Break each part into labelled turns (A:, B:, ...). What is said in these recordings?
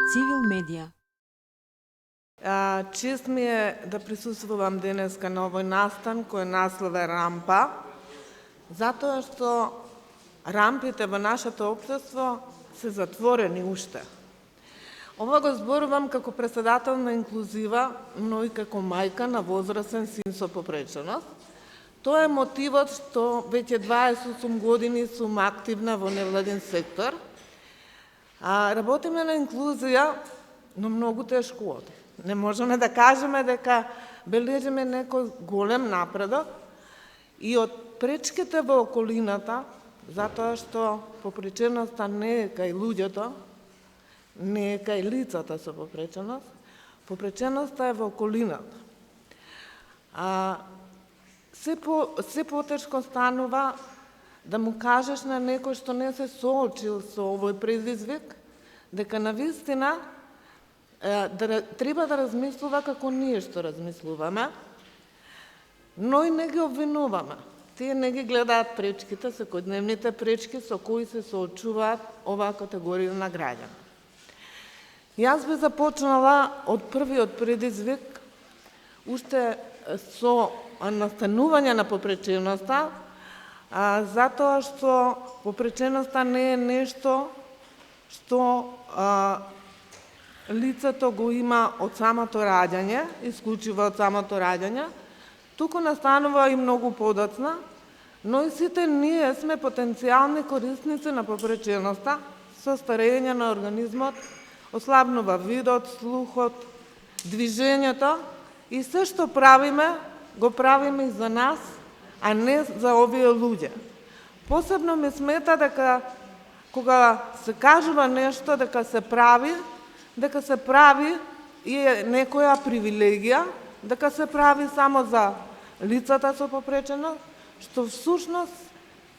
A: Цивил медија.
B: Чест ми е да присуствувам денеска на овој настан кој наслов е рампа, затоа што рампите во нашето општество се затворени уште. Ова го зборувам како председател на инклузива, но и како мајка на возрастен син со попреченост. Тоа е мотивот што веќе 28 години сум активна во невладин сектор. Работиме на инклузија, но многу тешко оди. Не можеме да кажеме дека бележиме некој голем напредок и од пречките во околината, затоа што попреченоста не е кај луѓето, не е кај лицата со попреченост, попреченоста е во околината. Се потешко станува да му кажеш на некој што не се соочил со овој предизвик, дека навистина треба да размислува како ние што размислуваме, но и не ги обвинуваме. Тие не ги гледаат пречките, секојдневните пречки со кои се соочуваат оваа категорија на граѓани. Јас би започнала од првиот предизвик, уште со настанување на попреченоста, затоа што попреченоста не е нешто што лицето го има од самото раѓање, исклучиво од самото раѓање, туку настанува и многу подоцна, но и сите ние сме потенцијални корисници на попреченоста со старење на организмот, ослабнува видот, слухот, движењето и се што правиме, го правиме и за нас, а не за овие луѓе. Посебно ми смета дека кога се кажува нешто дека се прави и е некоја привилегија, дека се прави само за лицата со попреченост, што всушност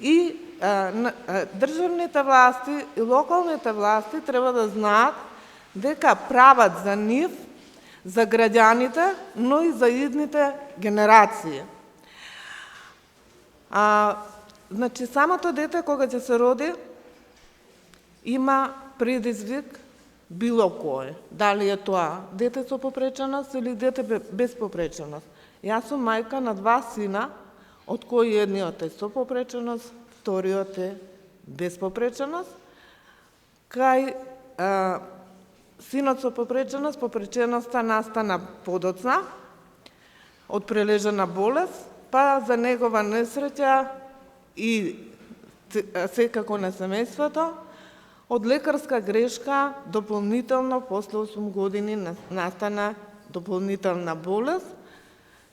B: и државните власти и локалните власти треба да знаат дека прават за нив, за граѓаните, но и за идните генерации. Значи, самото дете кога ќе се роди, има предизвик било кој. Дали е тоа дете со попреченост или дете без попреченост. Јас сум мајка на 2 сина, од кои едниот е со попреченост, вториот е без попреченост. Кај синот со попреченост, попреченоста настана подоцна од прележана болест, па за негова несреќа и секако на семејството, од лекарска грешка дополнително после 8 години настана дополнителна болест,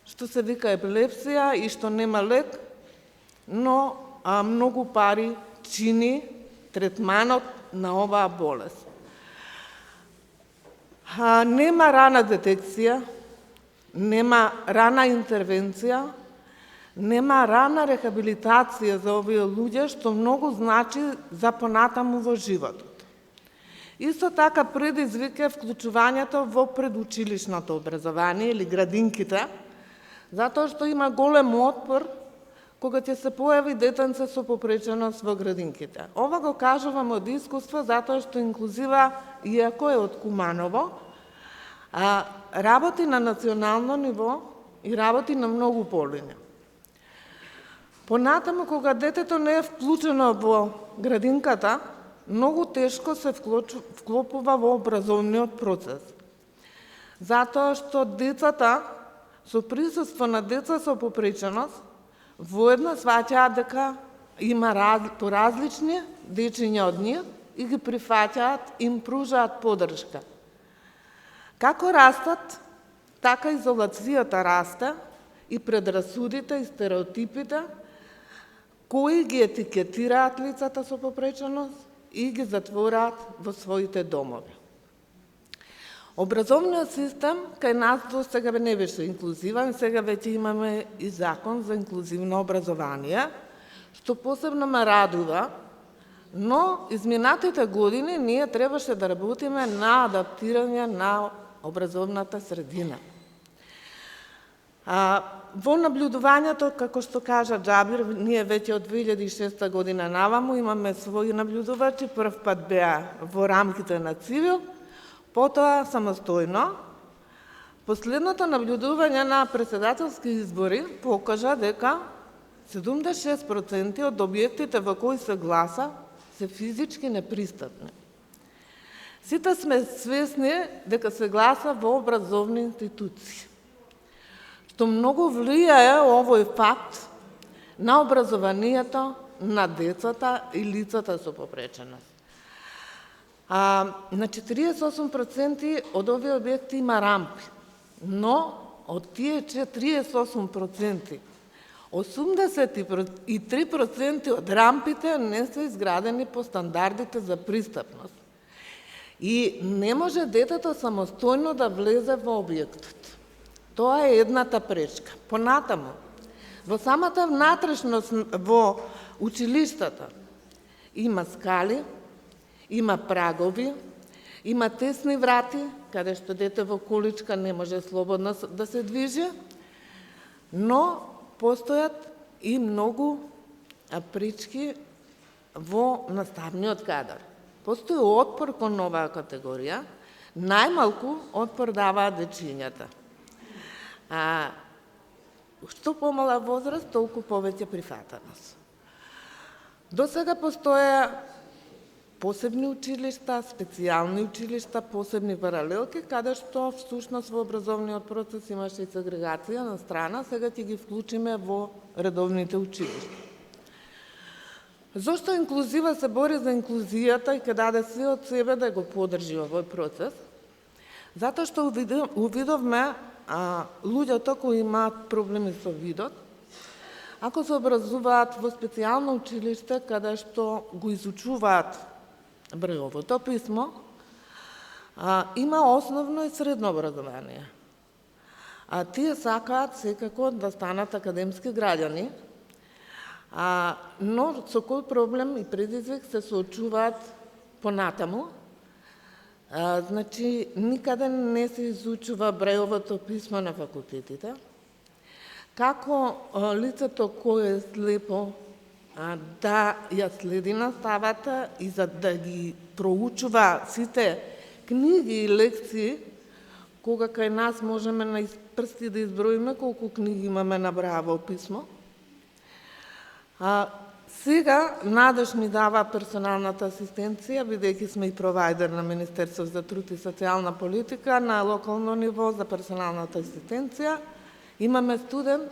B: што се вика епилепсија и што нема лек, но многу пари чини третманот на оваа болест. Нема рана детекција, нема рана интервенција, нема рана рехабилитација за овие луѓе, што многу значи за понатаму во животот. Исто така предизвик е вклучувањето во предучилишното образование или градинките, затоа што има голем отпор кога ќе се појави детенце со попреченост во градинките. Ова го кажувам од искуство, затоа што инклузива, иако е од Куманово, работи на национално ниво и работи на многу полиња. Понатаму, кога детето не е вклучено во градинката, многу тешко се вклопува во образовниот процес. Затоа што децата, со присуство на деца со попреченост, воедно сваќаат дека има поразлични дечиња од нив и ги прифаќаат, им пружаат поддршка. Како растат, така изолацијата расте и предрасудите и стереотипите, кои ги етикетираат лицата со попреченост и ги затвораат во своите домови. Образовниот систем кај нас до сега не беше инклузивен, сега веќе имаме и закон за инклузивно образование, што посебно ме радува, но изминатите години ние требаше да работиме на адаптирање на образовната средина. Во наблюдувањето, како што кажа Џабир, ние веќе од 2006 година наваму имаме своји наблюдувачи, прв пат беа во рамките на Цивил, Потоа, самостојно, последното наблюдување на председателски избори покажа дека 76% од објектите во кои се гласа се физички непристапни. Сите сме свесни дека се гласа во образовни институции, што многу влијае овој факт на образованието на децата и лицата со попреченост. На 48% од овие објекти има рампи, но од тие 48%, 83% од рампите не се изградени по стандардите за пристапност. И не може детето самостојно да влезе во објектот. Тоа е едната пречка. Понатаму, во самата внатрешност во училиштата има скали, има прагови, има тесни врати, каде што дете во количка не може слободно да се движи, но постојат и многу пречки во наставниот кадар. Постои отпор кон оваа категорија, најмалку отпор даваат дечињата. Што помала возраст, толку повеќе прифатаност. До сега постоја посебни училишта, специјални училишта, посебни паралелки, каде што всушност во образовниот процес имаше и сегрегација на страна, сега ќе ги вклучиме во редовните училишта. Зошто инклузива се бори за инклузијата и ќе даде се од себе да го поддржи овој процес? Затоа што увидовме луѓето кои имаат проблеми со видот, ако се образуваат во специјално училиште каде што го изучуваат бројовото писмо, има основно и средно образование. Тие сакаат секако да станат академски граѓани, но со кој проблем и предизвик се соочуваат понатаму. Значи, никаде не се изучува бројовото писмо на факултетите. Како лицето кое е слепо да ја следи наставата и за да ги проучува сите книги и лекции, кога кај нас можеме на прсти да изброиме колку книги имаме на бројово писмо. Сега надеж ни дава персоналната асистенција, бидејќи сме и провајдер на Министерство за труд и социјална политика на локално ниво за персоналната асистенција. Имаме студент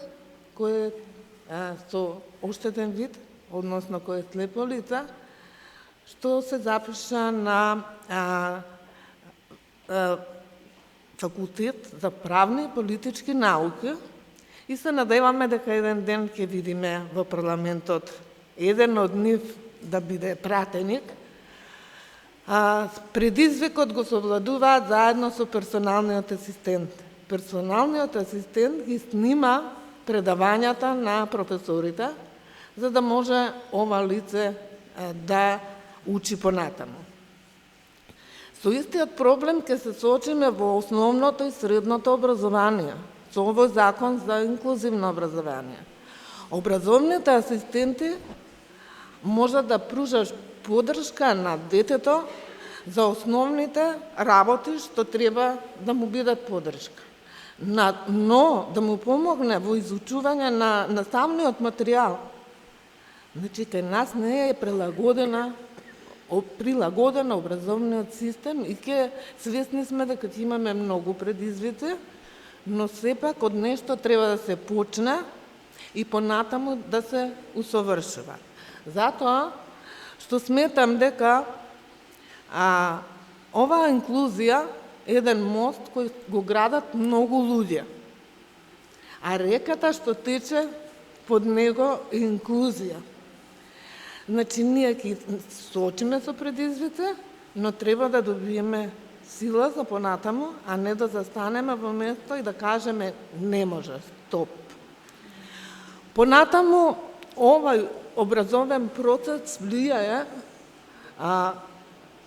B: кој е со оштетен вид, односно кој е слепо лице, што се запиша на факултет за правни и политички науки и се надеваме дека еден ден ќе видиме во парламентот еден од нив да биде пратеник. Предизвикот го совладуваат заедно со персоналниот асистент. Персоналниот асистент ги снима предавањата на професорите, за да може ова лице да учи понатаму. Со истиот проблем ќе се соочиме во основното и средното образование, со овој закон за инклузивно образование. Образовните асистенти може да пружаш поддршка на детето за основните работи што треба да му бидат поддршка. Но да му помогне во изучување на наставниот материјал. Значи, кај нас не е прилагоден образовниот систем и свесни сме дека ќе имаме многу предизвици, но сепак од нешто треба да се почне и понатаму да се усовршува. Затоа што сметам дека оваа инклузија е еден мост кој го градат многу луѓе, а реката што тече под него е инклузија. Значи, ние ќе соочиме со предизвици, но треба да добиеме сила за понатаму, а не да застанеме во место и да кажеме не може, стоп. Понатаму, овај образовен процес влијае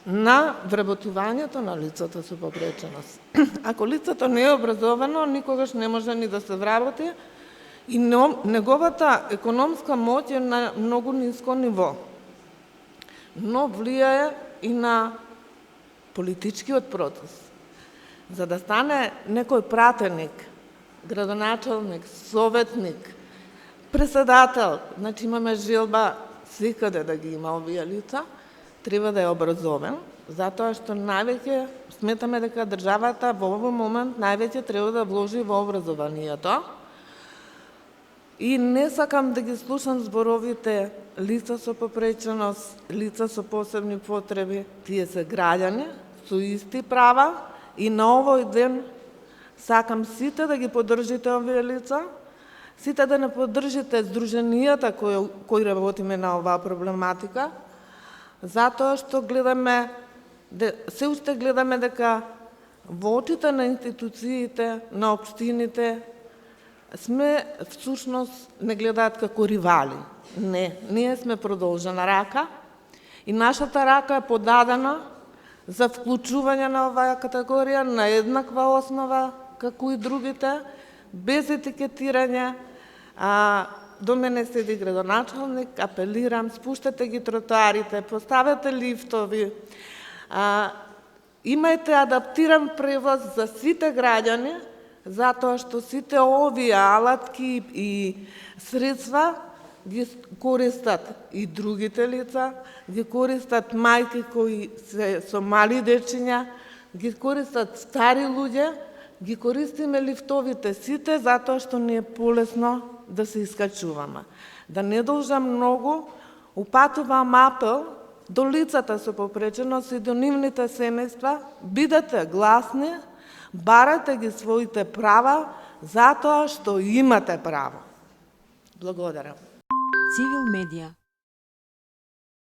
B: на вработувањето на лицето со попреченост. Ако лицето не е образовано, никогаш не може ни да се вработи и неговата економска моќ е на многу ниско ниво. Но влијае и на политичкиот процес. За да стане некој пратеник, градоначалник, советник, председател, значи имаме желба секаде да ги има овие лица, треба да е образован, затоа што највеќе сметаме дека државата во овој момент највеќе треба да вложи во образованието. И не сакам да ги слушам зборовите лица со попреченост, лица со посебни потреби, тие се граѓани со исти права и на овој ден сакам сите да ги поддржите овие лица, сите да не поддржите здруженијата кои работиме на оваа проблематика, затоа што се уште гледаме дека во очите на институциите, на општините, сме всушност не гледаат како ривали. Не, ние сме продолжена рака и нашата рака е подадена за вклучување на оваа категорија на еднаква основа како и другите, без етикетирање. До мене седи градоначалник, апелирам, спуштете ги тротоарите, поставете лифтови, имајте адаптиран превоз за сите граѓани, затоа што сите овие алатки и средства ги користат и другите лица, ги користат мајки кои се со мали дечиња, ги користат стари луѓе, ги користиме лифтовите сите затоа што ни е полесно да се искачуваме. Да не должам многу, упатувам апел до лицата со попреченост и до нивните семејства, бидете гласни, барате ги своите права, затоа што имате право. Благодарам.
A: Цивил медија.